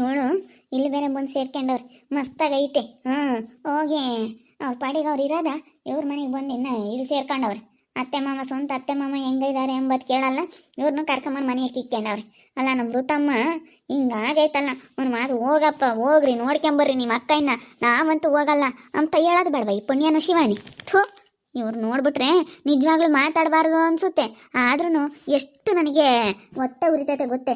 ಇವಳು ಇಲ್ಲಿ ಬೇರೆ ಬಂದು ಸೇರ್ಕೊಂಡವ್ರಿ ಮಸ್ತಾಗೈತೆ. ಹೋಗಿ ಅವ್ರ ಪಾಡಿಗೆ ಅವ್ರು ಇರೋದ ಇವ್ರ ಮನೆಗೆ ಬಂದು ಇನ್ನ ಇಲ್ಲಿ ಸೇರ್ಕೊಂಡವ್ರಿ. ಅತ್ತೆ ಮಾಮ ಸ್ವಂತ ಅತ್ತೆ ಮಾಮ ಹೆಂಗಿದ್ದಾರೆ ಎಂಬತ್ತು ಕೇಳಲ್ಲ, ಇವ್ರನ್ನೂ ಕರ್ಕೊಂಬಂದು ಮನೆಗೆ ಕಿಕ್ಕೊಂಡವ್ರಿ. ಅಲ್ಲ ನಮ್ಮ ಋತಮ್ಮ ಹಿಂಗಾಗೈತಲ್ಲ, ಒಂದು ಮಾತು ಹೋಗಪ್ಪ ಹೋಗ್ರಿ ನೋಡ್ಕೊಂಬರ್ರಿ ನಿಮ್ಮ ಅಕ್ಕಯ್ಯನ, ನಾವಂತೂ ಹೋಗಲ್ಲ ಅಂತ ಹೇಳೋದು ಬೇಡವ ಈ ಪುಣ್ಯನ ಶಿವಾನಿ. ಥೂ, ಇವ್ರು ನೋಡ್ಬಿಟ್ರೆ ನಿಜವಾಗ್ಲೂ ಮಾತಾಡಬಾರ್ದು ಅನ್ಸುತ್ತೆ. ಆದ್ರೂ ಎಷ್ಟು ನನಗೆ ಹೊಟ್ಟೆ ಉರಿತೈತೆ ಗೊತ್ತೇ.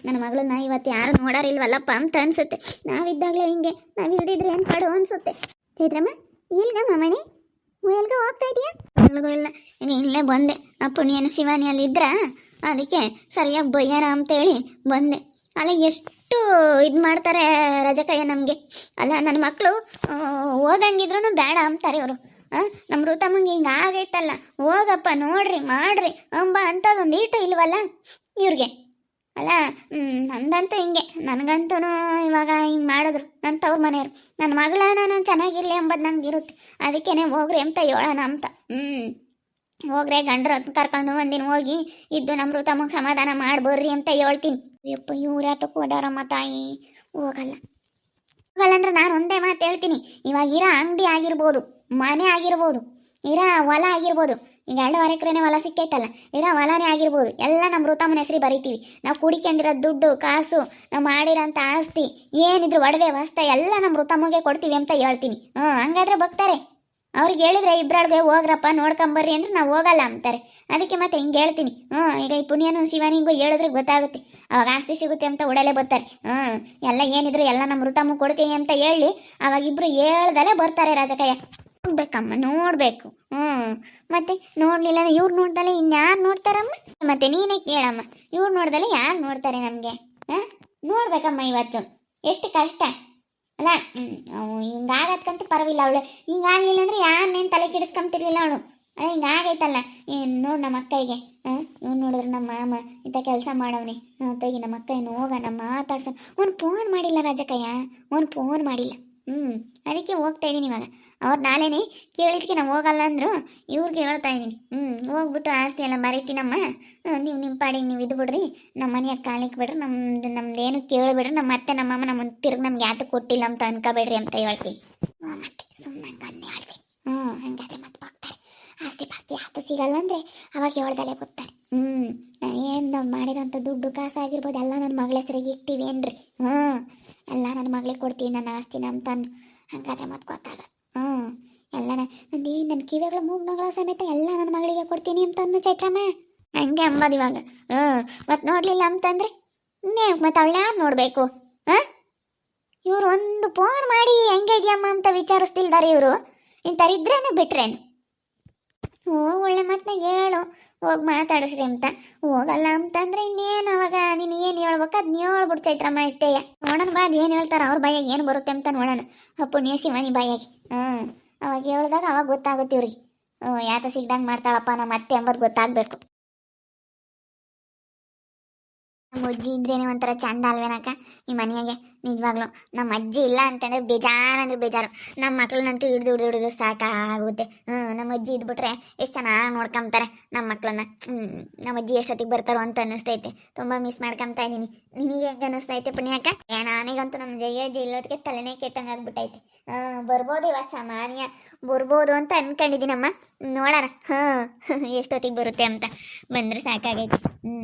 ನನ್ನ ಮಗಳನ್ನ ಇವತ್ತು ಯಾರು ನೋಡಾರಿಲ್ವಲ್ಲಪ್ಪ ಅಂತ ಅನ್ಸುತ್ತೆ. ನಾವಿದ್ದಾಗಲೇ ಹಿಂಗೆ, ನಾವಿಲ್ದಿದ್ರೆ ಏನು ಪಡು ಅನ್ಸುತ್ತೆ. ಚೈತ್ರಮ್ಮ ಇಲ್ಗ ಮಮ್ಮಣಿ ಎಲ್ಗ ಹೋಗ್ತಾ ಇದೆಯಾ? ಎಲ್ಗೂ ಇಲ್ಲ, ಇಲ್ಲೇ ಬಂದೆ. ಆ ಪುಣ್ಯನ ಶಿವಾನಿಯಲ್ಲಿ ಇದ್ರ ಅದಕ್ಕೆ ಸರಿಯಾಗಿ ಬಯ್ಯಾರ ಅಂತೇಳಿ ಬಂದೆ. ಅಲ್ಲ ಎಷ್ಟು ಇದು ಮಾಡ್ತಾರೆ ರಜಕಯ್ಯ ನಮಗೆ. ಅಲ್ಲ ನನ್ನ ಮಕ್ಕಳು ಹೋಗಂಗಿದ್ರು ಬೇಡ ಅಂತಾರೆ ಇವರು. ನಮ್ಮ ಋತಮ್ಮಂಗೆ ಹಿಂಗೆ ಆಗೈತಲ್ಲ, ಹೋಗಪ್ಪ ನೋಡ್ರಿ ಮಾಡ್ರಿ ಅಂಬ ಅಂಥದ್ದೊಂದು ಈಟು ಇಲ್ವಲ್ಲ ಇವ್ರಿಗೆ. ಅಲ್ಲ ನಂದಂತೂ ಹಿಂಗೆ, ನನಗಂತೂ ಇವಾಗ ಹಿಂಗೆ ಮಾಡಿದ್ರು ನನ್ನ ತವ್ರ ಮನೆಯವರು. ನನ್ನ ಮಗಳನ್ನ ನಾನು ಚೆನ್ನಾಗಿರಲಿ ಎಂಬುದು ನಂಗೆ ಇರುತ್ತೆ. ಅದಕ್ಕೇನೆ ಹೋಗ್ರಿ ಅಂತ ಹೇಳೋಣ ಅಂತ. ಹೋಗ್ರೆ ಗಂಡ್ರ ಕರ್ಕೊಂಡು ಒಂದಿನ ಹೋಗಿ ಇದ್ದು ನಮ್ಮ ಋತಮಗೆ ಸಮಾಧಾನ ಮಾಡ್ಬರ್ರಿ ಅಂತ ಹೇಳ್ತೀನಿ. ಯಪ್ಪ ಇವ್ರು ಯಾತಕ್ಕೆ ಹೋದಾರಮ್ಮ ತಾಯಿ, ಹೋಗಲ್ಲ ಅಂದ್ರೆ ನಾನು ಒಂದೇ ಮಾತು ಹೇಳ್ತೀನಿ. ಇವಾಗ ಇರೋ ಅಂಗಡಿ ಆಗಿರ್ಬೋದು, ಮನೆ ಆಗಿರ್ಬೋದು, ಇರೋ ಹೊಲ ಆಗಿರ್ಬೋದು, ಈಗ 2.5 ಎಕರೆನೇ ಹೊಲ ಸಿಕ್ಕೈತಲ್ಲ, ಇರೋ ಹೊಲನೇ ಆಗಿರ್ಬೋದು, ಎಲ್ಲ ನಮ್ಮ ಋತಮ್ಮನ ಹೆಸರಿ ಬರೀತೀವಿ. ನಾವು ಕುಡಿಕೊಂಡಿರೋ ದುಡ್ಡು ಕಾಸು, ನಾವು ಮಾಡಿರೋಂಥ ಆಸ್ತಿ ಏನಿದ್ರು ಒಡವೆ ವಸ್ತ ಎಲ್ಲ ನಮ್ಮ ಋತಮ್ಮಗೆ ಕೊಡ್ತೀವಿ ಅಂತ ಹೇಳ್ತೀನಿ. ಹಂಗಾದ್ರೆ ಬರ್ತಾರೆ. ಅವ್ರಿಗೆ ಹೇಳಿದ್ರೆ ಇಬ್ಬರೊಳಗೆ ಹೋಗ್ರಪ್ಪ ನೋಡ್ಕೊಂಬರ್ರಿ ಅಂದ್ರೆ ನಾವು ಹೋಗಲ್ಲ ಅಂತಾರೆ. ಅದಕ್ಕೆ ಮತ್ತೆ ಹಿಂಗೆ ಹೇಳ್ತೀನಿ. ಈಗ ಈ ಪುಣ್ಯನು ಶಿವಾನಿಗೂ ಹೇಳಿದ್ರೆ ಗೊತ್ತಾಗುತ್ತೆ, ಅವಾಗ ಆಸ್ತಿ ಸಿಗುತ್ತೆ ಅಂತ ಒಡಲೆ ಬರ್ತಾರೆ. ಎಲ್ಲ ಏನಿದ್ರು ಎಲ್ಲ ನಮ್ಮ ಋತಮ್ಮ ಕೊಡ್ತೀನಿ ಅಂತ ಹೇಳಿ ಅವಾಗ ಇಬ್ರು ಹೇಳ್ದಲೇ ಬರ್ತಾರೆ ರಾಜಕಯ್ಯ. ಹೋಗ್ಬೇಕಮ್ಮ, ನೋಡ್ಬೇಕು. ಮತ್ತೆ ನೋಡ್ಲಿಲ್ಲ ಇವ್ರು ನೋಡ್ದಲೆ ಇನ್ಯಾರು ನೋಡ್ತಾರಮ್ಮ? ಮತ್ತೆ ನೀನೇ ಕೇಳಮ್ಮ, ಇವ್ರು ನೋಡ್ದಲೆ ಯಾರು ನೋಡ್ತಾರೆ ನಮಗೆ? ನೋಡ್ಬೇಕಮ್ಮ. ಇವತ್ತು ಎಷ್ಟು ಕಷ್ಟ ಅಲ್ಲ. ಹಿಂಗಾಗತ್ಕಂತ ಪರವಿಲ್ಲ ಅವಳು. ಹಿಂಗಾಗ್ಲಿಲ್ಲ ಅಂದ್ರೆ ಯಾರನ್ನೇನು ತಲೆ ಕೆಡಿಸ್ಕೊಂತಿರ್ಲಿಲ್ಲ ಅವಳು. ಹಿಂಗಾಗೈತಲ್ಲ ನೋಡು ನಮ್ಮ ಅಕ್ಕಯ್ಯಗೆ. ಇವ್ನು ನೋಡಿದ್ರೆ ನಮ್ಮ ಮಾಮ ಇಂಥ ಕೆಲಸ ಮಾಡವನೆ ತೆಗಿ ನಮ್ಮ ಅಕ್ಕಯ್ಯನ ಹೋಗೋಣ ಮಾತಾಡ್ಸ. ಒಂದು ಫೋನ್ ಮಾಡಿಲ್ಲ ರಾಜಕಯ್ಯ, ಒಂದು ಫೋನ್ ಮಾಡಿಲ್ಲ. ಅದಕ್ಕೆ ಹೋಗ್ತಾ ಇದ್ದೀನಿ ಇವಾಗ. ಅವ್ರು ನಾಳೆನೇ ಕೇಳಿದ್ಕೆ ನಾವು ಹೋಗಲ್ಲ ಅಂದರು. ಇವ್ರಿಗೆ ಹೇಳ್ತಾ ಇದ್ದೀನಿ, ಹೋಗ್ಬಿಟ್ಟು ಆಸ್ತಿ ಎಲ್ಲ ಮರಿತೀನಮ್ಮ, ನೀವು ನಿಮ್ಮ ಪಾಡಿಗೆ ನೀವು ಇದು ಬಿಡ್ರಿ, ನಮ್ಮ ಮನೆಯಾಗ ಕಾಲಿಕ್ಕೆ ಬಿಡ್ರಿ, ನಮ್ದೇನು ಕೇಳಿಬಿಡ್ರಿ, ನಮ್ಮ ಅತ್ತೆ ನಮ್ಮಮ್ಮ ನಮ್ಮ ತಿರ್ಗಿ ನಮ್ಗೆ ಯಾತಕ್ಕೆ ಕೊಟ್ಟಿಲ್ಲ ಅಂತ ಅನ್ಕೋಬೇಡ್ರಿ ಅಂತ ಹೇಳ್ತೀನಿ. ಮತ್ತೆ ಸುಮ್ಮನೆ ಹಂಗನ್ನೇ ಹೇಳ್ತೀನಿ. ಹಂಗಾದ್ರೆ ಮತ್ತೆ ಹೋಗ್ತಾರೆ. ಆಸ್ತಿ ಪಾಸ್ತಿ ಯಾತು ಸಿಗಲ್ಲ ಅಂದರೆ ಅವಾಗ ಹೇಳ್ದಲ್ಲೇ ಗೊತ್ತಾರೆ. ಏನು ನಾವು ಮಾಡಿರೋಂಥ ದುಡ್ಡು ಕಾಸು ಆಗಿರ್ಬೋದು ಎಲ್ಲ ನನ್ನ ಮಗಳ ಹೆಸರಿಗೆ ಇಕ್ತೀವಿ ಏನ್ರಿ. ಎಲ್ಲ ನನ್ನ ಮಗಳಿಗೆ ಕೊಡ್ತೀವಿ ನನ್ನ ಆಸ್ತಿನ ಅಂತ. ಹಂಗಾದ್ರೆ ಮತ್ತೆ ಗೊತ್ತಾಗ ಎಲ್ಲ ನನ್ನ ಕಿವಿಗಳ ಮೂಗ್ನಗಳ ಸಮೇತ ಎಲ್ಲ ನನ್ನ ಮಗಳಿಗೆ ಕೊಡ್ತೀನಿ ಅಂತ ಅನ್ನು ಚೈತ್ರಮ್ಮ. ಹಂಗೆ ಅಂಬೋದು ಇವಾಗ. ಮತ್ತೆ ನೋಡಲಿಲ್ಲ ಅಂತಂದ್ರೆ ಮತ್ತೆ ಅವಳು ಯಾರು ನೋಡಬೇಕು? ಇವರು ಒಂದು ಫೋನ್ ಮಾಡಿ ಹೆಂಗೆ ಇದೆಯಮ್ಮ ಅಂತ ವಿಚಾರಿಸ್ತಿಲ್ದಾರೆ ಇವರು. ಇಂಥರಿದ್ರೇನು ಬಿಟ್ರೇನು? ಒಳ್ಳೆ ಮಾತನಾಗ ಹೇಳು, ಹೋಗಿ ಮಾತಾಡಿಸ್ರಿ ಅಂತ. ಹೋಗಲ್ಲ ಅಂತಂದ್ರೆ ಇನ್ನೇನು ಅವಾಗ ನೀನು ಏನು ಹೇಳ್ಬೇಕು ಅದನ್ನ ಹೇಳ್ಬಿಡು ಚೈತ್ರಮ್ಮ. ಇಷ್ಟೇ ನೋಡೋಣ ಬಾ, ಏನು ಹೇಳ್ತಾರೆ ಅವ್ರ ಬಾಯಾಗ ಏನು ಬರುತ್ತೆ ಅಂತ ನೋಡೋಣ. ಪುಣ್ಯ ಶಿವಾನಿ ಬಾಯಾಗಿ ಅವಾಗ ಹೇಳಿದಾಗ ಅವಾಗ ಗೊತ್ತಾಗುತ್ತೆ ಇವ್ರಿಗೆ. ಯಾತ ಸಿಗ್ದಂಗೆ ಮಾಡ್ತಾಳಪ್ಪ ನಮ್ಮ ಅತ್ತೆ ಅಂಬೋದು ಗೊತ್ತಾಗಬೇಕು. ನಮ್ಮ ಅಜ್ಜಿ ಇದ್ರೇನೆ ಒಂಥರ ಚಂದ ಅಲ್ವೇನಕ್ಕ ಈ ಮನೆಯಾಗೆ. ನಿಜವಾಗ್ಲು ನಮ್ಮ ಅಜ್ಜಿ ಇಲ್ಲ ಅಂತಂದ್ರೆ ಬೇಜಾರು ಅಂದ್ರೆ ಬೇಜಾರು. ನಮ್ಮ ಮಕ್ಳನ್ನಂತೂ ಹಿಡಿದು ಸಾಕಾಗುತ್ತೆ. ನಮ್ಮ ಅಜ್ಜಿ ಇದ್ಬಿಟ್ರೆ ಎಷ್ಟು ಚೆನ್ನಾಗಿ ನೋಡ್ಕೊಂತಾರೆ ನಮ್ಮ ಮಕ್ಳನ್ನ. ನಮ್ಮ ಅಜ್ಜಿ ಎಷ್ಟೊತ್ತಿಗೆ ಬರ್ತಾರೋ ಅಂತ ಅನ್ನಿಸ್ತೈತೆ. ತುಂಬ ಮಿಸ್ ಮಾಡ್ಕೊಂತಾ ಇದ್ದೀನಿ. ನಿನಗೆ ಹೆಂಗೆ ಅನ್ನಿಸ್ತೈತೆ ಪುಣ್ಯಕ್ಕ? ನನಗಂತೂ ನಮ್ಮ ಅಜ್ಜಿ ಇಲ್ಲೋದಕ್ಕೆ ತಲೆನೇ ಕೆಟ್ಟಂಗೆ ಆಗ್ಬಿಟ್ಟೈತೆ. ಬರ್ಬೋದು ಇವತ್ತು ಸಾಮಾನ್ಯ ಬರ್ಬೋದು ಅಂತ ಅನ್ಕೊಂಡಿದ್ದೀನಮ್ಮ. ನೋಡೋಣ ಎಷ್ಟೊತ್ತಿಗೆ ಬರುತ್ತೆ ಅಂತ. ಬಂದರೆ ಸಾಕಾಗೈತೆ.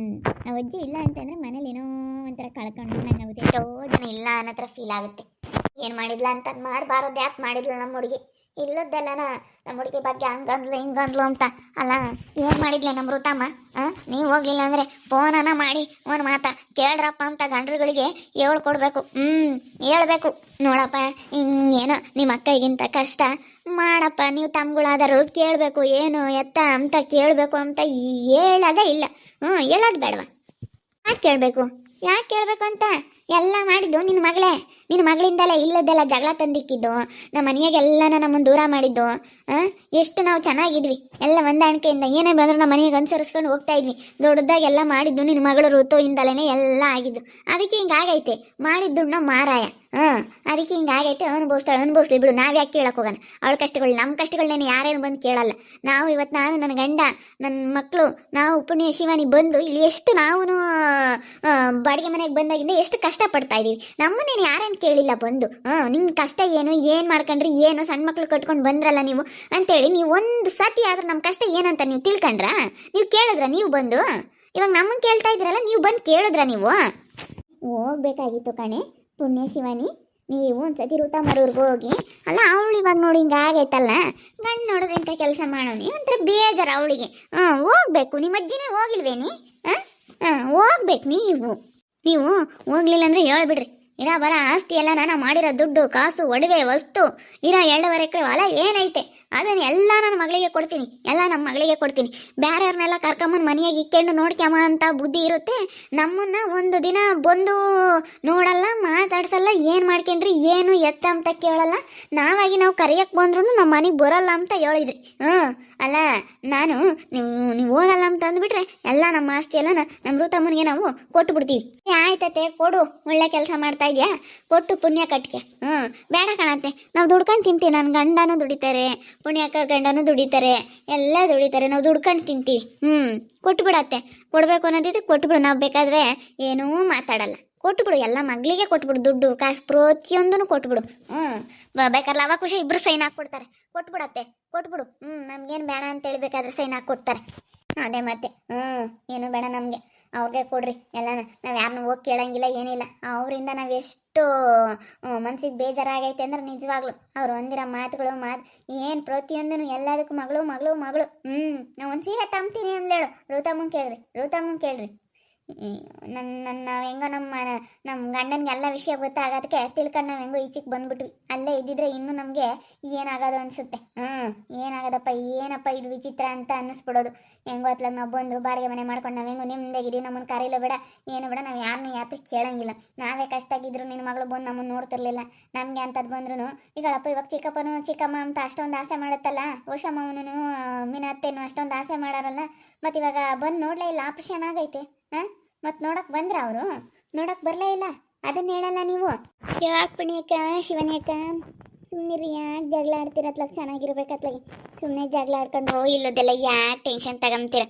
ನಮ್ಮ ಅಜ್ಜಿ ಇಲ್ಲ ಅಂತಂದ್ರೆ ಮನೇಲಿ ಏನೋ ಒಂಥರ ಕಳ್ಕೊಂಡು ನಂಗಾಗುತ್ತೆ. ಎಷ್ಟೋ ಜನ ಇಲ್ಲ ಅನ್ನೋ ಥರ ಫೀಲ್ ಆಗುತ್ತೆ. ಏನು ಮಾಡಿದ್ಲ ಅಂತ ಮಾಡಬಾರದು, ಯಾಕೆ ಮಾಡಿದ್ಲ ನಮ್ಮ ಹುಡುಗಿ? ಇಲ್ಲದ್ದೆಲ್ಲನ ನಮ್ಮ ಹುಡುಗಿ ಬಗ್ಗೆ ಹಂಗಂದ್ಲು ಹಿಂಗಂದ್ಲು ಅಂತ ಅಲ್ಲ. ಏನು ಮಾಡಿದ್ಲೆ ನಮ್ಮ ಋತಮ್ಮ? ನೀವು ಹೋಗ್ಲಿಲ್ಲ ಅಂದರೆ ಫೋನನ ಮಾಡಿ ಒಂದು ಮಾತಾ ಕೇಳ್ರಪ್ಪ ಅಂತ ಗಂಡ್ರುಗಳಿಗೆ ಹೇಳ್ಕೊಡ್ಬೇಕು. ಹೇಳ್ಬೇಕು, ನೋಡಪ್ಪ ಏನೋ ನಿಮ್ಮ ಅಕ್ಕಗಿಂತ ಕಷ್ಟ ಮಾಡಪ್ಪ, ನೀವು ತಮ್ಗಳಾದರೂ ಕೇಳಬೇಕು, ಏನು ಎತ್ತ ಅಂತ ಕೇಳಬೇಕು ಅಂತ ಹೇಳೋದೇ ಇಲ್ಲ. ಹೇಳೋದು ಬೇಡವಾ? ಯಾಕೆ ಕೇಳಬೇಕು ಅಂತ ಎಲ್ಲ ಮಾಡಿದ್ದು ನಿನ್ನ ಮಗಳೇ. ನಿನ್ನ ಮಗಳಿಂದಲೇ ಇಲ್ಲದೆಲ್ಲ ಜಗಳ ತಂದಿಕ್ಕಿದ್ದು, ನಮ್ಮ ಮನೆಯಾಗೆಲ್ಲ ನಮ್ಮನ್ನು ದೂರ ಮಾಡಿದ್ದು. ಎಷ್ಟು ನಾವು ಚೆನ್ನಾಗಿದ್ವಿ, ಎಲ್ಲ ಹೊಂದಾಣಿಕೆಯಿಂದ ಏನೇ ಬಂದರೂ ನಮ್ಮ ಮನೆಗೆ ಅನುಸರಿಸ್ಕೊಂಡು ಹೋಗ್ತಾ ಇದ್ವಿ. ದೊಡ್ಡದಾಗಿ ಎಲ್ಲ ಮಾಡಿದ್ದು ನಿನ್ನ ಮಗಳು ಋತುವಿಂದಲೇ ಎಲ್ಲ ಆಗಿದ್ದು. ಅದಕ್ಕೆ ಹಿಂಗಾಗೈತೆ, ಮಾಡಿದ್ದುಣ್ಣ ಮಾರಾಯ. ಅದಕ್ಕೆ ಹಿಂಗಾಗೈತೆ. ಅನುಭವಿಸ್ಲಿ ಬಿಡು, ನಾವು ಯಾಕೆ ಕೇಳಕ್ಕೆ ಹೋಗೋಣ ಅವಳ ಕಷ್ಟಗಳು. ನಮ್ಮ ಕಷ್ಟಗಳನ್ನೇನು ಯಾರೇನು ಬಂದು ಕೇಳಲ್ಲ. ನಾವು ಇವತ್ತು ನಾನು, ನನ್ನ ಗಂಡ, ನನ್ನ ಮಕ್ಕಳು, ನಾವು ಪುಣ್ಯ ಶಿವಾನಿ ಬಂದು ಇಲ್ಲಿ ಎಷ್ಟು ನಾವು ಬಾಡಿಗೆ ಮನೆಗೆ ಬಂದಾಗಿಂದ ಎಷ್ಟು ಕಷ್ಟಪಡ್ತಾ ಇದ್ದೀವಿ. ನಮ್ಮನ್ನೇನು ಯಾರೇನು ಕೇಳಿಲ್ಲ ಬಂದು. ನಿಮ್ಮ ಕಷ್ಟ ಏನು ಮಾಡ್ಕೊಂಡ್ರಿ, ಏನು ಸಣ್ಣ ಮಕ್ಳು ಕಟ್ಕೊಂಡು ಬಂದ್ರಲ್ಲ ನೀವು ಅಂತೇಳಿ ನೀವು ಒಂದು ಸತಿ ಆದ್ರೂ ನಮ್ಮ ಕಷ್ಟ ಏನಂತ ನೀವು ತಿಳ್ಕೊಂಡ್ರ? ನೀವು ಕೇಳಿದ್ರ? ನೀವು ಬಂದು ಇವಾಗ ನಮ್ಮನ್ನು ಕೇಳ್ತಾ ಇದ್ದೀರಲ್ಲ, ನೀವು ಬಂದು ಕೇಳಿದ್ರ? ನೀವು ಹೋಗ್ಬೇಕಾಗಿತ್ತು ಕಣೆ ಪುಣ್ಯ ಶಿವಾನಿ. ನೀವು ಒಂದ್ಸತಿ ಋತಮ್ಮರೂರ್ಗೆ ಹೋಗಿ, ಅಲ್ಲ ಅವಳು ಇವಾಗ ನೋಡಿ ಹಿಂಗಾಗೈತಲ್ಲ, ಗಂಡು ನೋಡಿದ್ರೆ ಇಂಥ ಕೆಲಸ ಮಾಡೋನಿ ಒಂಥರ ಬೇಜಾರು ಅವಳಿಗೆ. ಹೋಗ್ಬೇಕು. ನಿಮ್ಮ ಅಜ್ಜಿನೇ ಹೋಗಿಲ್ವೇನಿ? ಹೋಗ್ಬೇಕು. ನೀವು ಹೋಗ್ಲಿಲ್ಲ ಅಂದ್ರೆ ಹೇಳ್ಬಿಡ್ರಿ. ಇರೋ ಬರ ಆಸ್ತಿ ಎಲ್ಲ ನಾನು ಮಾಡಿರೋ ದುಡ್ಡು ಕಾಸು ಒಡವೆ ವಸ್ತು ಇರೋ 2.5 ಎಕರೆ ಹೊಲ ಏನೈತೆ ಅದನ್ನು ಎಲ್ಲ ನನ್ನ ಮಗಳಿಗೆ ಕೊಡ್ತೀನಿ, ಎಲ್ಲ ನಮ್ಮ ಮಗಳಿಗೆ ಕೊಡ್ತೀನಿ. ಬೇರೆಯವ್ರನ್ನೆಲ್ಲ ಕರ್ಕೊಂಬಂದು ಮನೆಯಾಗಿ ಇಕ್ಕೊಂಡು ನೋಡ್ಕ್ಯಮ್ಮ ಅಂತ ಬುದ್ಧಿ ಇರುತ್ತೆ. ನಮ್ಮನ್ನ ಒಂದು ದಿನ ಬಂದು ನೋಡಲ್ಲ, ಮಾತಾಡ್ಸಲ್ಲ, ಏನು ಮಾಡ್ಕೊಂಡ್ರಿ ಏನು ಎತ್ತ ಅಂತ ಕೇಳಲ್ಲ. ನಾವಾಗಿ ನಾವು ಕರೆಯಕ್ಕೆ ಬಂದ್ರೂ ನಮ್ಮ ಮನೆಗೆ ಬರಲ್ಲ ಅಂತ ಹೇಳಿದ್ರಿ. ಅಲ್ಲ ನಾನು ನೀವು ಹೋಗಲ್ಲ ಅಂತ ಅಂದ್ಬಿಟ್ರೆ ಎಲ್ಲ ನಮ್ಮ ಆಸ್ತಿ ಎಲ್ಲ ನಮ್ಮ ಋತಮ್ಮನಿಗೆ ನಾವು ಕೊಟ್ಟು ಬಿಡ್ತೀವಿ. ಆಯ್ತತೆ ಕೊಡು, ಒಳ್ಳೆ ಕೆಲಸ ಮಾಡ್ತಾ ಇದೆಯಾ, ಕೊಟ್ಟು ಪುಣ್ಯ ಕಟ್ಕೆ. ಬೇಡ ಕಾಣತ್ತೆ, ನಾವು ದುಡ್ಕೊಂಡು ತಿಂತೀವಿ. ನನ್ನ ಗಂಡನೂ ದುಡಿತಾರೆ, ಪುಣ್ಯಕ್ಕ ಗಂಡನೂ ದುಡಿತಾರೆ, ಎಲ್ಲ ದುಡಿತಾರೆ, ನಾವು ದುಡ್ಕೊಂಡು ತಿಂತೀವಿ. ಕೊಟ್ಟು ಬಿಡತ್ತೆ. ಕೊಡಬೇಕು ಅನ್ನೋದಿದ್ರೆ ಕೊಟ್ಟು ಬಿಡು. ನಾವು ಬೇಕಾದ್ರೆ ಏನೂ ಮಾತಾಡಲ್ಲ, ಕೊಟ್ಟುಬಿಡು. ಎಲ್ಲ ಮಗಳಿಗೆ ಕೊಟ್ಬಿಡು, ದುಡ್ಡು ಕಾಸು ಪ್ರತಿಯೊಂದೂ ಕೊಟ್ಬಿಡು. ಬೇಕಾದ್ರೆ ಅವ ಖುಷಿ ಇಬ್ರು ಸೈನ್ ಹಾಕ್ಕೊಡ್ತಾರೆ. ಕೊಟ್ಬಿಡತ್ತೆ, ಕೊಟ್ಬಿಡು. ನಮ್ಗೇನು ಬೇಡ ಅಂತ ಹೇಳ್ಬೇಕಾದ್ರೆ ಸೈನ್ ಹಾಕ್ಕೊಡ್ತಾರೆ. ಅದೇ ಮತ್ತೆ ಏನು ಬೇಡ ನಮಗೆ, ಅವ್ರಿಗೆ ಕೊಡ್ರಿ ಎಲ್ಲ. ನಾವು ಯಾರನ್ನೂ ಹೋಗಿ ಕೇಳಂಗಿಲ್ಲ, ಏನಿಲ್ಲ. ಅವರಿಂದ ನಾವು ಎಷ್ಟು ಮನ್ಸಿಗೆ ಬೇಜಾರಾಗೈತೆ ಅಂದ್ರೆ ನಿಜವಾಗ್ಲು ಅವ್ರು ಒಂದಿರೋ ಮಾತುಗಳು ಏನು ಪ್ರತಿಯೊಂದೂ ಎಲ್ಲದಕ್ಕೂ ಮಗಳು. ನಾವು ಒಂದು ಸೀರೆ ತಂಬ್ತೀನಿ ಅಂದೇಳು. ಋತಮ್ಮನ್ ಕೇಳ್ರಿ. ನಾವು ಹೆಂಗೋ ನಮ್ಮ ಗಂಡನಿಗೆ ಎಲ್ಲ ವಿಷಯ ಗೊತ್ತಾಗೋದಕ್ಕೆ ತಿಳ್ಕೊಂಡು ನಾವು ಹೆಂಗೋ ಈಚೆಗೆ ಬಂದ್ಬಿಟ್ವಿ. ಅಲ್ಲೇ ಇದ್ದಿದ್ರೆ ಇನ್ನೂ ನಮಗೆ ಏನಾಗೋದು ಅನಿಸುತ್ತೆ. ಏನಾಗೋದಪ್ಪ, ಏನಪ್ಪ ಇದು ವಿಚಿತ್ರ ಅಂತ ಅನ್ನಿಸ್ಬಿಡೋದು. ಹೆಂಗೋ ಹೊತ್ಲಾಗ ನಾವು ಬಂದು ಬಾಡಿಗೆ ಮನೆ ಮಾಡ್ಕೊಂಡು ನಾವು ಹೆಂಗೋ ನಿಮ್ದಾಗಿದ್ದೀವಿ. ನಮ್ಮನ್ನು ಕರೀಲೋ ಬೇಡ, ಏನು ಬೇಡ, ನಾವು ಯಾರನ್ನೂ ಯಾತಕ್ಕೆ ಕೇಳಂಗಿಲ್ಲ. ನಾವೇ ಕಷ್ಟ ಆಗಿದ್ರು ನಿನ್ನ ಮಗಳು ಬಂದು ನಮ್ಮನ್ನು ನೋಡ್ತಿರ್ಲಿಲ್ಲ. ನಮಗೆ ಅಂಥದ್ದು ಬಂದ್ರೂ ಈಗಳಪ್ಪ ಇವಾಗ ಚಿಕ್ಕಪ್ಪನೂ ಚಿಕ್ಕಮ್ಮ ಅಂತ ಅಷ್ಟೊಂದು ಆಸೆ ಮಾಡುತ್ತಲ್ಲ, ಉಷಮ್ಮನೂ ಮೀನತ್ತೇನು ಅಷ್ಟೊಂದು ಆಸೆ ಮಾಡಾರಲ್ಲ. ಮತ್ತು ಇವಾಗ ಬಂದು ನೋಡಲೇ ಇಲ್ಲ, ಆಪರೇಷನ್ ಆಗೈತೆ. ಮತ್ತು ನೋಡಕ್ಕೆ ಬಂದ್ರ ಅವರು? ನೋಡಕ್ಕೆ ಬರಲೇ ಇಲ್ಲ. ಅದನ್ನ ಹೇಳಲ್ಲ ನೀವು. ಯಾಕೆ ಪುಣ್ಯಕ್ಕ ಶಿವನ್ಯಕ್ಕ ಸುಮ್ಮನಿರಿ, ಯಾಕೆ ಜಗಳ ಆಡ್ತಿರತ್ಲಾಗ? ಚೆನ್ನಾಗಿರ್ಬೇಕತ್ಲಾಗಿ ಸುಮ್ಮನೆ ಜಗಳ ಆಡ್ಕೊಂಡು ಇಲ್ಲದೆಲ್ಲ ಯಾಕೆ ಟೆನ್ಷನ್ ತಗೊಂತೀರ?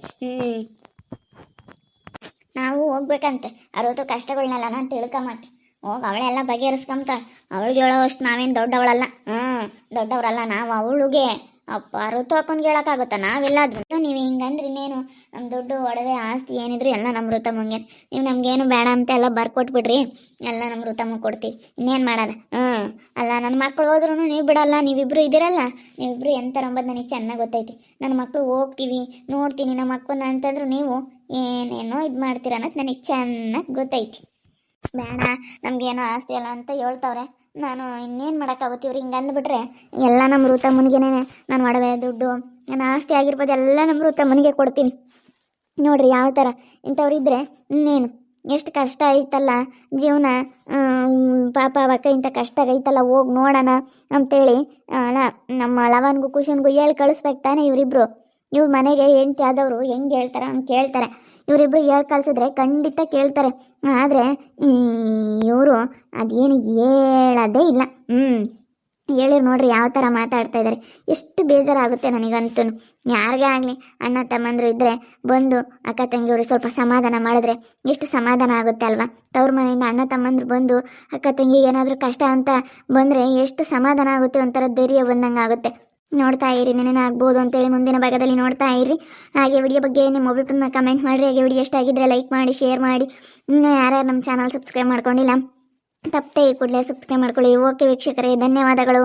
ನಾವು ಹೋಗ್ಬೇಕಂತೆ 60 ಕಷ್ಟಗಳನ್ನೆಲ್ಲ ನಾನು ತಿಳ್ಕೊಂಬತ್ತೆ. ಹೋಗಿ ಅವಳೆಲ್ಲ ಬಗೆಹರಿಸ್ಕೊಂತಾಳೆ. ಅವಳಿಗೆ ಹೇಳೋ ಅಷ್ಟು ನಾವೇನು ದೊಡ್ಡವಳಲ್ಲ. ದೊಡ್ಡವರಲ್ಲ ನಾವು. ಅವಳಿಗೆ ಅಪ್ಪ ಋತು ಹಾಕೊಂಡು ಹೇಳೋಕ್ಕಾಗುತ್ತಾ? ನಾವೆಲ್ಲಾದ್ರೂ ನೀವು ಹಿಂಗಂದ್ರೆ ಇನ್ನೇನು, ನಮ್ಮ ದುಡ್ಡು ಒಡವೆ ಆಸ್ತಿ ಏನಿದ್ರು ಎಲ್ಲ ನಮ್ಮ ಋತಮ್ಮಂಗೆ. ನೀವು ನಮಗೇನು ಬೇಡ ಅಂತ ಎಲ್ಲ ಬರ್ಕೊಟ್ಬಿಡ್ರಿ, ಎಲ್ಲ ನಮ್ಮ ಋತಮ್ಮಗೆ ಕೊಡ್ತೀವಿ. ಇನ್ನೇನು ಮಾಡೋದು? ಅಲ್ಲ ನನ್ನ ಮಕ್ಕಳು ಹೋದ್ರೂ ನೀವು ಬಿಡಲ್ಲ. ನೀವಿಬ್ರು ಇದ್ದೀರಲ್ಲ, ನೀವಿಬ್ರು ಎಂಥರಂಬದು ನನಗೆ ಚೆನ್ನಾಗಿ ಗೊತ್ತೈತಿ. ನನ್ನ ಮಕ್ಕಳು ಹೋಗ್ತೀವಿ ನೋಡ್ತೀನಿ ನಮ್ಮ ಮಕ್ಕಳನ್ನ ಅಂತಂದ್ರು ನೀವು ಏನೇನೋ ಇದು ಮಾಡ್ತೀರ ಅನ್ನೋದು ನನಗೆ ಚೆನ್ನಾಗಿ ಗೊತ್ತೈತಿ. ಬೇಡ ನಮಗೇನೋ ಆಸ್ತಿ ಅಲ್ಲ ಅಂತ ಹೇಳ್ತವ್ರೆ. ನಾನು ಇನ್ನೇನು ಮಾಡೋಕ್ಕಾಗುತ್ತೆ? ಇವ್ರು ಹಿಂಗೆ ಅಂದ್ಬಿಟ್ರೆ ಎಲ್ಲ ನಮ್ಮ ಋತಮ್ಮನಿಗೇನೆ ನಾನು ಒಡವೆ ದುಡ್ಡು ನನ್ನ ಆಸ್ತಿ ಆಗಿರ್ಬೋದು ಎಲ್ಲ ನಮ್ಮ ಋತಮ್ಮನಿಗೆ ಕೊಡ್ತೀನಿ. ನೋಡ್ರಿ ಯಾವ ಥರ ಇಂಥವ್ರಿದ್ರೆ ಇನ್ನೇನು ಎಷ್ಟು ಕಷ್ಟ ಐತಲ್ಲ ಜೀವನ. ಪಾಪ ಅವಕ್ಕ ಇಂಥ ಕಷ್ಟ ಐತಲ್ಲ, ಹೋಗಿ ನೋಡೋಣ ಅಂತೇಳಿ ಅಲ್ಲ ನಮ್ಮ ಲವನ್ಗೂ ಕುಶನ್ಗೂ ಹೇಳಿ ಕಳಿಸ್ಬೇಕು ತಾನೇ ಇವರಿಬ್ರು. ಇವ್ರ ಮನೆಗೆ ಹೆಂಡ್ತಿ ಆದವರು ಹೆಂಗೆ ಹೇಳ್ತಾರೆ ಹಂಗೆ ಕೇಳ್ತಾರೆ. ಇವರಿಬ್ರು ಹೇಳಿ ಕಳ್ಸಿದ್ರೆ ಖಂಡಿತ ಕೇಳ್ತಾರೆ. ಆದರೆ ಇವರು ಅದೇನು ಹೇಳೋದೇ ಇಲ್ಲ. ಹೇಳಿರಿ ನೋಡ್ರಿ ಯಾವ ಥರ ಮಾತಾಡ್ತಾ ಇದ್ದಾರೆ. ಎಷ್ಟು ಬೇಜಾರಾಗುತ್ತೆ ನನಗಂತೂ. ಯಾರಿಗೇ ಆಗಲಿ ಅಣ್ಣ ತಮ್ಮಂದರು ಇದ್ದರೆ ಬಂದು ಅಕ್ಕ ತಂಗಿಯವರು ಸ್ವಲ್ಪ ಸಮಾಧಾನ ಮಾಡಿದ್ರೆ ಎಷ್ಟು ಸಮಾಧಾನ ಆಗುತ್ತೆ ಅಲ್ವಾ? ತವ್ರ ಮನೆಯಿಂದ ಅಣ್ಣ ತಮ್ಮಂದ್ರು ಬಂದು ಅಕ್ಕ ತಂಗಿಗೆ ಏನಾದರೂ ಕಷ್ಟ ಅಂತ ಬಂದರೆ ಎಷ್ಟು ಸಮಾಧಾನ ಆಗುತ್ತೆ, ಒಂಥರ ಧೈರ್ಯ ಬಂದಂಗೆ ಆಗುತ್ತೆ. ನೋಡ್ತಾ ಇರಿ, ನೆನೇನಾಗ್ಬೋದು ಅಂತೇಳಿ ಮುಂದಿನ ಭಾಗದಲ್ಲಿ ನೋಡ್ತಾ ಇರಿ. ಹಾಗೆ ವಿಡಿಯೋ ಬಗ್ಗೆ ನಿಮ್ಮ ಒಬ್ಬರನ್ನ ಕಮೆಂಟ್ ಮಾಡಿರಿ. ಹಾಗೆ ವಿಡಿಯೋ ಇಷ್ಟ ಆಗಿದ್ರೆ ಲೈಕ್ ಮಾಡಿ, ಶೇರ್ ಮಾಡಿ. ಇನ್ನೂ ಯಾರ್ಯಾರು ನಮ್ಮ ಚಾನಲ್ ಸಬ್ಸ್ಕ್ರೈಬ್ ಮಾಡ್ಕೊಂಡಿಲ್ಲ ತಪ್ಪದೆ ಈ ಕೂಡಲೇ ಸಬ್ಸ್ಕ್ರೈಬ್ ಮಾಡ್ಕೊಳ್ಳಿ. ಓಕೆ ವೀಕ್ಷಕರೇ, ಧನ್ಯವಾದಗಳು.